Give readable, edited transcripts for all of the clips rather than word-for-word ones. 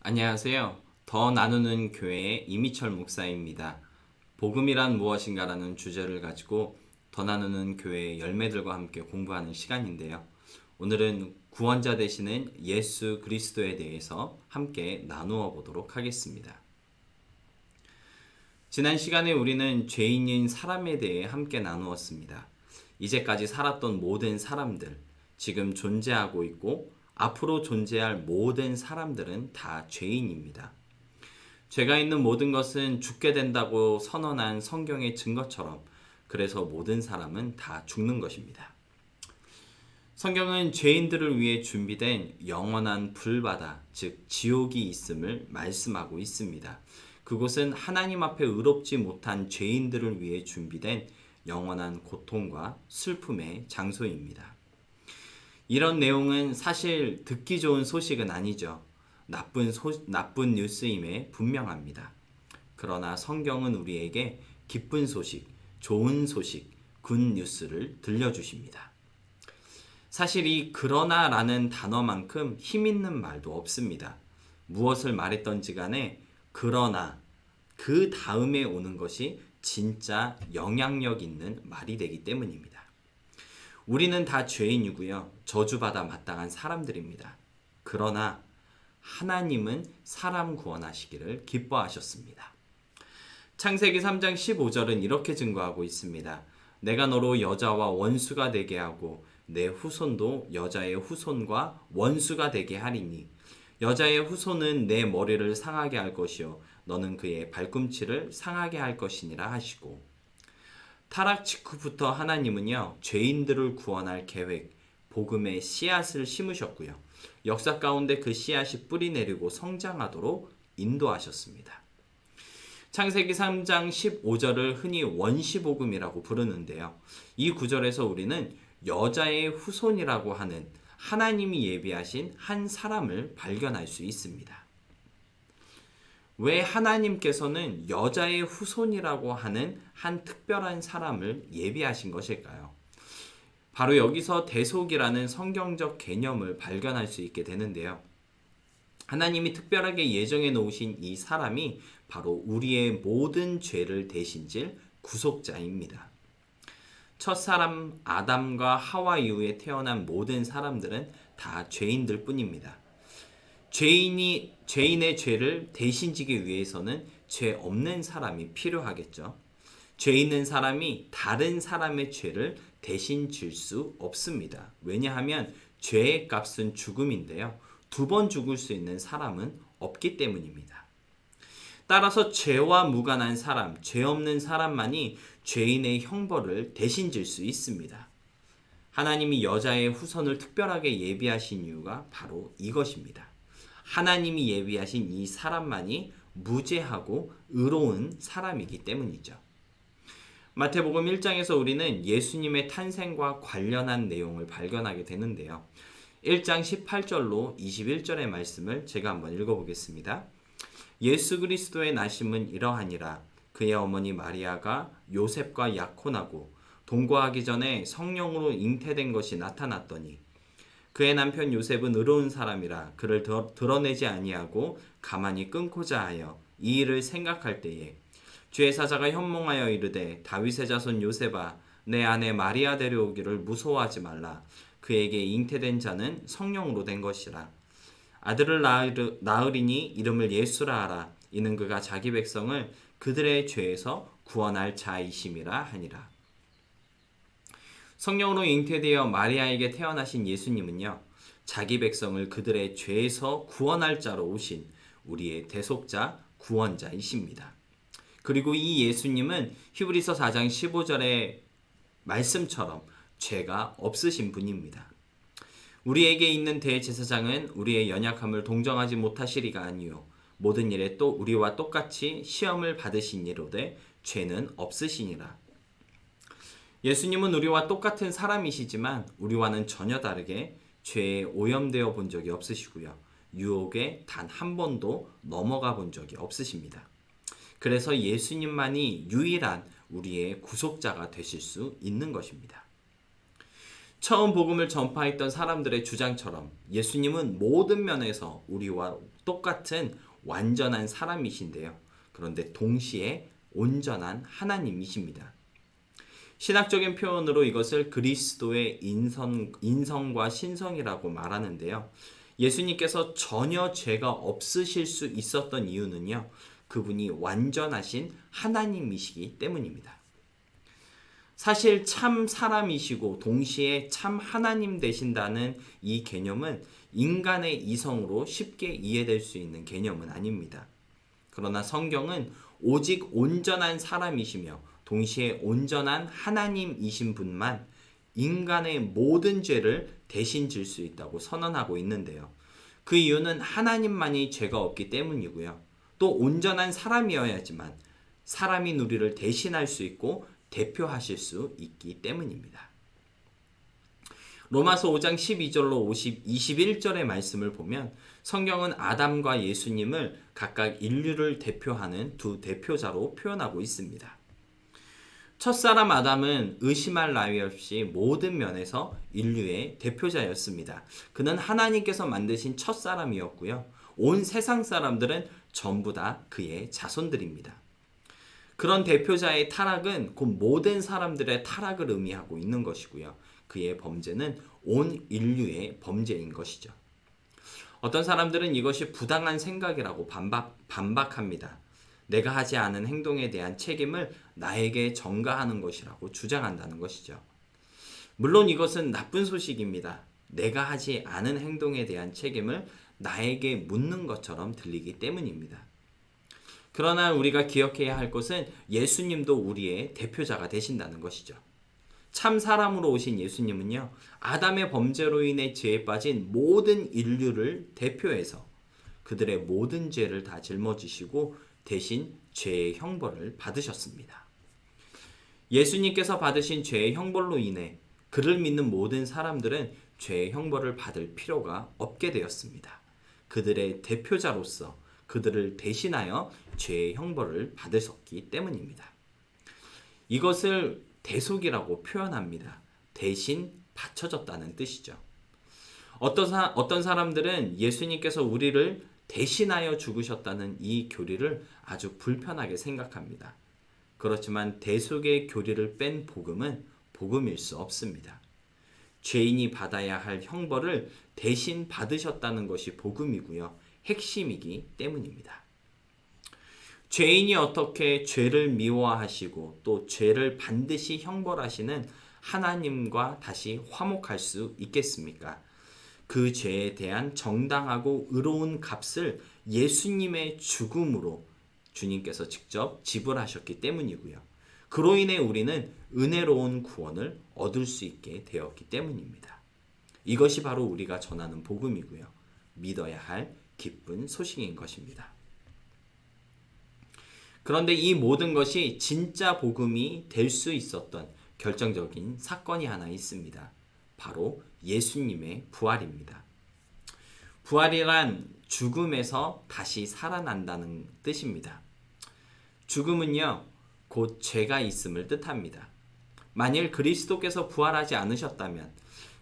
안녕하세요. 더 나누는 교회의 이미철 목사입니다. 복음이란 무엇인가라는 주제를 가지고 더 나누는 교회의 열매들과 함께 공부하는 시간인데요. 오늘은 구원자 되시는 예수 그리스도에 대해서 함께 나누어 보도록 하겠습니다. 지난 시간에 우리는 죄인인 사람에 대해 함께 나누었습니다. 이제까지 살았던 모든 사람들, 지금 존재하고 있고 앞으로 존재할 모든 사람들은 다 죄인입니다. 죄가 있는 모든 것은 죽게 된다고 선언한 성경의 증거처럼 그래서 모든 사람은 다 죽는 것입니다. 성경은 죄인들을 위해 준비된 영원한 불바다, 즉 지옥이 있음을 말씀하고 있습니다. 그곳은 하나님 앞에 의롭지 못한 죄인들을 위해 준비된 영원한 고통과 슬픔의 장소입니다. 이런 내용은 사실 듣기 좋은 소식은 아니죠. 나쁜 뉴스임에 분명합니다. 그러나 성경은 우리에게 기쁜 소식, 좋은 소식, 굿 뉴스를 들려주십니다. 사실 이 그러나라는 단어만큼 힘 있는 말도 없습니다. 무엇을 말했던지 간에 그러나 그 다음에 오는 것이 진짜 영향력 있는 말이 되기 때문입니다. 우리는 다 죄인이고요. 저주받아 마땅한 사람들입니다. 그러나 하나님은 사람 구원하시기를 기뻐하셨습니다. 창세기 3장 15절은 이렇게 증거하고 있습니다. 내가 너로 여자와 원수가 되게 하고 내 후손도 여자의 후손과 원수가 되게 하리니 여자의 후손은 내 머리를 상하게 할 것이요 너는 그의 발꿈치를 상하게 할 것이니라 하시고, 타락 직후부터 하나님은요 죄인들을 구원할 계획, 복음의 씨앗을 심으셨고요 역사 가운데 그 씨앗이 뿌리 내리고 성장하도록 인도하셨습니다. 창세기 3장 15절을 흔히 원시복음이라고 부르는데요. 이 구절에서 우리는 여자의 후손이라고 하는 하나님이 예비하신 한 사람을 발견할 수 있습니다. 왜 하나님께서는 여자의 후손이라고 하는 한 특별한 사람을 예비하신 것일까요? 바로 여기서 대속이라는 성경적 개념을 발견할 수 있게 되는데요. 하나님이 특별하게 예정해 놓으신 이 사람이 바로 우리의 모든 죄를 대신질 구속자입니다. 첫사람 아담과 하와 이후에 태어난 모든 사람들은 다 죄인들 뿐입니다. 죄인의 죄를 대신지기 위해서는 죄 없는 사람이 필요하겠죠. 죄 있는 사람이 다른 사람의 죄를 대신 질 수 없습니다. 왜냐하면 죄의 값은 죽음인데요. 2번 죽을 수 있는 사람은 없기 때문입니다. 따라서 죄와 무관한 사람, 죄 없는 사람만이 죄인의 형벌을 대신 질 수 있습니다. 하나님이 여자의 후손을 특별하게 예비하신 이유가 바로 이것입니다. 하나님이 예비하신 이 사람만이 무죄하고 의로운 사람이기 때문이죠. 마태복음 1장에서 우리는 예수님의 탄생과 관련한 내용을 발견하게 되는데요. 1장 18절로 21절의 말씀을 제가 한번 읽어보겠습니다. 예수 그리스도의 나심은 이러하니라. 그의 어머니 마리아가 요셉과 약혼하고 동거하기 전에 성령으로 잉태된 것이 나타났더니 그의 남편 요셉은 의로운 사람이라 그를 드러내지 아니하고 가만히 끊고자 하여 이 일을 생각할 때에 주의 사자가 현몽하여 이르되 다윗의 자손 요셉아 내 아내 마리아 데려오기를 무서워하지 말라. 그에게 잉태된 자는 성령으로 된 것이라. 아들을 낳으리니 이름을 예수라 하라. 이는 그가 자기 백성을 그들의 죄에서 구원할 자이심이라 하니라. 성령으로 잉태되어 마리아에게 태어나신 예수님은요, 자기 백성을 그들의 죄에서 구원할 자로 오신 우리의 대속자, 구원자이십니다. 그리고 이 예수님은 히브리서 4장 15절의 말씀처럼 죄가 없으신 분입니다. 우리에게 있는 대제사장은 우리의 연약함을 동정하지 못하시리가 아니요 모든 일에 또 우리와 똑같이 시험을 받으신 이로되 죄는 없으시니라. 예수님은 우리와 똑같은 사람이시지만 우리와는 전혀 다르게 죄에 오염되어 본 적이 없으시고요. 유혹에 단 한 번도 넘어가 본 적이 없으십니다. 그래서 예수님만이 유일한 우리의 구속자가 되실 수 있는 것입니다. 처음 복음을 전파했던 사람들의 주장처럼 예수님은 모든 면에서 우리와 똑같은 완전한 사람이신데요. 그런데 동시에 온전한 하나님이십니다. 신학적인 표현으로 이것을 그리스도의 인성과 신성이라고 말하는데요. 예수님께서 전혀 죄가 없으실 수 있었던 이유는요. 그분이 완전하신 하나님이시기 때문입니다. 사실 참 사람이시고 동시에 참 하나님 되신다는 이 개념은 인간의 이성으로 쉽게 이해될 수 있는 개념은 아닙니다. 그러나 성경은 오직 온전한 사람이시며 동시에 온전한 하나님이신 분만 인간의 모든 죄를 대신 질 수 있다고 선언하고 있는데요. 그 이유는 하나님만이 죄가 없기 때문이고요. 또 온전한 사람이어야지만 사람인 우리를 대신할 수 있고 대표하실 수 있기 때문입니다. 로마서 5장 12절로 21절의 말씀을 보면 성경은 아담과 예수님을 각각 인류를 대표하는 두 대표자로 표현하고 있습니다. 첫사람 아담은 의심할 나위 없이 모든 면에서 인류의 대표자였습니다. 그는 하나님께서 만드신 첫사람이었고요. 온 세상 사람들은 전부 다 그의 자손들입니다. 그런 대표자의 타락은 곧 모든 사람들의 타락을 의미하고 있는 것이고요. 그의 범죄는 온 인류의 범죄인 것이죠. 어떤 사람들은 이것이 부당한 생각이라고 반박합니다. 내가 하지 않은 행동에 대한 책임을 나에게 전가하는 것이라고 주장한다는 것이죠. 물론 이것은 나쁜 소식입니다. 내가 하지 않은 행동에 대한 책임을 나에게 묻는 것처럼 들리기 때문입니다. 그러나 우리가 기억해야 할 것은 예수님도 우리의 대표자가 되신다는 것이죠. 참 사람으로 오신 예수님은요, 아담의 범죄로 인해 죄에 빠진 모든 인류를 대표해서 그들의 모든 죄를 다 짊어지시고 대신 죄의 형벌을 받으셨습니다. 예수님께서 받으신 죄의 형벌로 인해 그를 믿는 모든 사람들은 죄의 형벌을 받을 필요가 없게 되었습니다. 그들의 대표자로서 그들을 대신하여 죄의 형벌을 받으셨기 때문입니다. 이것을 대속이라고 표현합니다. 대신 바쳐졌다는 뜻이죠. 어떤 사람들은 예수님께서 우리를 대신하여 죽으셨다는 이 교리를 아주 불편하게 생각합니다. 그렇지만 대속의 교리를 뺀 복음은 복음일 수 없습니다. 죄인이 받아야 할 형벌을 대신 받으셨다는 것이 복음이고요. 핵심이기 때문입니다. 죄인이 어떻게 죄를 미워하시고 또 죄를 반드시 형벌하시는 하나님과 다시 화목할 수 있겠습니까? 그 죄에 대한 정당하고 의로운 값을 예수님의 죽음으로 주님께서 직접 지불하셨기 때문이고요. 그로 인해 우리는 은혜로운 구원을 얻을 수 있게 되었기 때문입니다. 이것이 바로 우리가 전하는 복음이고요. 믿어야 할 기쁜 소식인 것입니다. 그런데 이 모든 것이 진짜 복음이 될 수 있었던 결정적인 사건이 하나 있습니다. 바로 예수님의 부활입니다. 부활이란 죽음에서 다시 살아난다는 뜻입니다. 죽음은요, 곧 죄가 있음을 뜻합니다. 만일 그리스도께서 부활하지 않으셨다면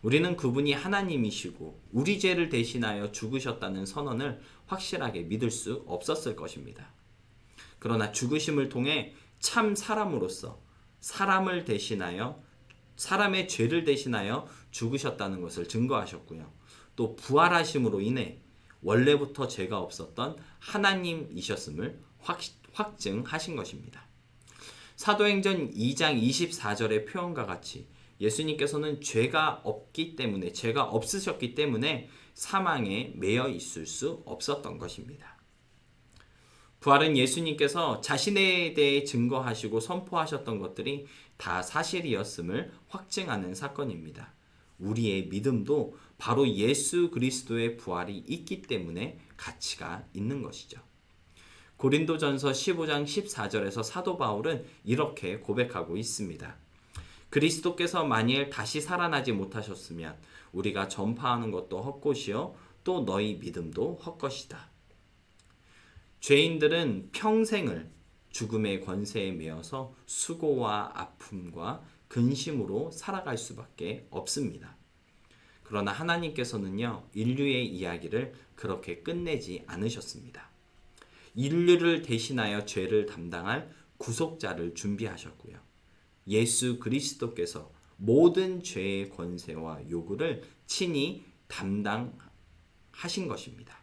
우리는 그분이 하나님이시고 우리 죄를 대신하여 죽으셨다는 선언을 확실하게 믿을 수 없었을 것입니다. 그러나 죽으심을 통해 참 사람으로서 사람을 대신하여 사람의 죄를 대신하여 죽으셨다는 것을 증거하셨고요. 또 부활하심으로 인해 원래부터 죄가 없었던 하나님이셨음을 확증하신 것입니다. 사도행전 2장 24절의 표현과 같이 예수님께서는 죄가 없으셨기 때문에 사망에 매여 있을 수 없었던 것입니다. 부활은 예수님께서 자신에 대해 증거하시고 선포하셨던 것들이 다 사실이었음을 확증하는 사건입니다. 우리의 믿음도 바로 예수 그리스도의 부활이 있기 때문에 가치가 있는 것이죠. 고린도전서 15장 14절에서 사도 바울은 이렇게 고백하고 있습니다. 그리스도께서 만일 다시 살아나지 못하셨으면 우리가 전파하는 것도 헛것이요 또 너희 믿음도 헛것이다. 죄인들은 평생을 죽음의 권세에 매여서 수고와 아픔과 근심으로 살아갈 수밖에 없습니다. 그러나 하나님께서는요, 인류의 이야기를 그렇게 끝내지 않으셨습니다. 인류를 대신하여 죄를 담당할 구속자를 준비하셨고요. 예수 그리스도께서 모든 죄의 권세와 요구를 친히 담당하신 것입니다.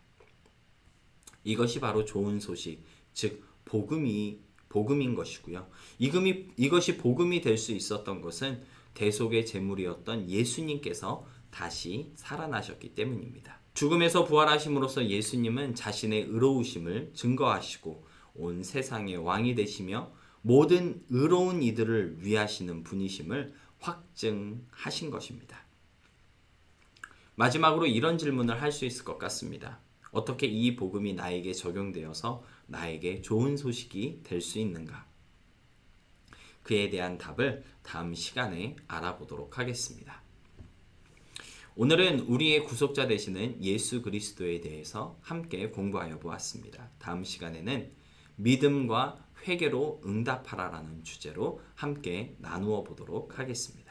이것이 바로 좋은 소식, 즉 복음인 것이고요. 이것이 복음이 될 수 있었던 것은 대속의 제물이었던 예수님께서 다시 살아나셨기 때문입니다. 죽음에서 부활하심으로써 예수님은 자신의 의로우심을 증거하시고 온 세상의 왕이 되시며 모든 의로운 이들을 위하시는 분이심을 확증하신 것입니다. 마지막으로 이런 질문을 할 수 있을 것 같습니다. 어떻게 이 복음이 나에게 적용되어서 나에게 좋은 소식이 될 수 있는가? 그에 대한 답을 다음 시간에 알아보도록 하겠습니다. 오늘은 우리의 구속자 되시는 예수 그리스도에 대해서 함께 공부하여 보았습니다. 다음 시간에는 믿음과 회개로 응답하라라는 주제로 함께 나누어 보도록 하겠습니다.